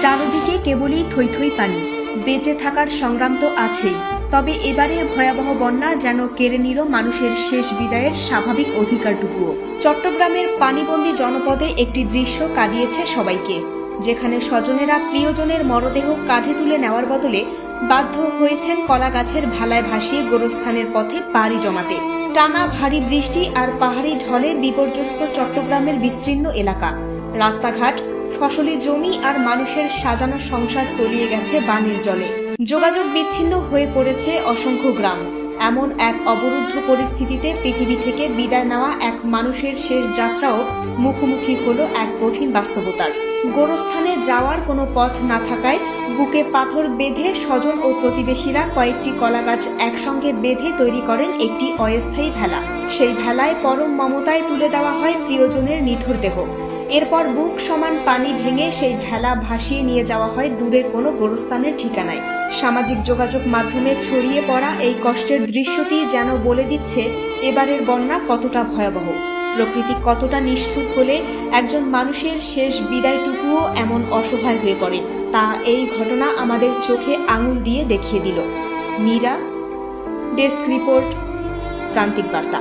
চারদিকে কেবলই থই থই পানি। বেঁচে থাকার সংগ্রাম তো আছেই, তবে এবারে ভয়াবহ বন্যা যেন কেড়ে নিল মানুষের শেষ বিদায়ের স্বাভাবিক অধিকারটুকুও। চট্টগ্রামের পানিবন্দী জনপদে একটি দৃশ্য কাঁদিয়েছে সবাইকে, যেখানে স্বজনেরা প্রিয়জনের মরদেহ কাঁধে তুলে নেওয়ার বদলে বাধ্য হয়েছেন কলা গাছের ভালায় ভাসিয়ে গোরস্থানের পথে পাড়ি জমাতে। টানা ভারী বৃষ্টি আর পাহাড়ি ঢলে বিপর্যস্ত চট্টগ্রামের বিস্তীর্ণ এলাকা, রাস্তাঘাট, ফসলি জমি আর মানুষের সাজানো সংসার তলিয়ে গেছে বানের জলে। যোগাযোগ বিচ্ছিন্ন হয়ে পড়েছে অসংখ্য গ্রাম। এমন এক অবরুদ্ধ পরিস্থিতিতে পৃথিবী থেকে বিদায় নেওয়া এক মানুষের শেষ যাত্রাও মুখোমুখি হলো এক কঠিন বাস্তবতার। গোরস্থানে যাওয়ার কোনো পথ না থাকায় বুকে পাথর বেঁধে স্বজন ও প্রতিবেশীরা কয়েকটি কলাগাছ একসঙ্গে বেঁধে তৈরি করেন একটি অস্থায়ী ভেলা। সেই ভেলায় পরম মমতায় তুলে দেওয়া হয় প্রিয়জনের নিথর দেহ। এরপর বুক সমান পানি ভেঙে সেই ভেলা ভাসিয়ে নিয়ে যাওয়া হয় দূরের কোনো গোরস্থানের ঠিকানায়। সামাজিক যোগাযোগ মাধ্যমে ছড়িয়ে পড়া এই কষ্টের দৃশ্যটি যেন বলে দিচ্ছে এবারের বন্যা কতটা ভয়াবহ, প্রকৃতি কতটা নিষ্ঠুর হলে একজন মানুষের শেষ বিদায়টুকুও এমন অসহায় হয়ে পড়ে, তা এই ঘটনা আমাদের চোখে আঙুল দিয়ে দেখিয়ে দিল। মীরা, ডেস্ক রিপোর্ট, প্রান্তিক বার্তা।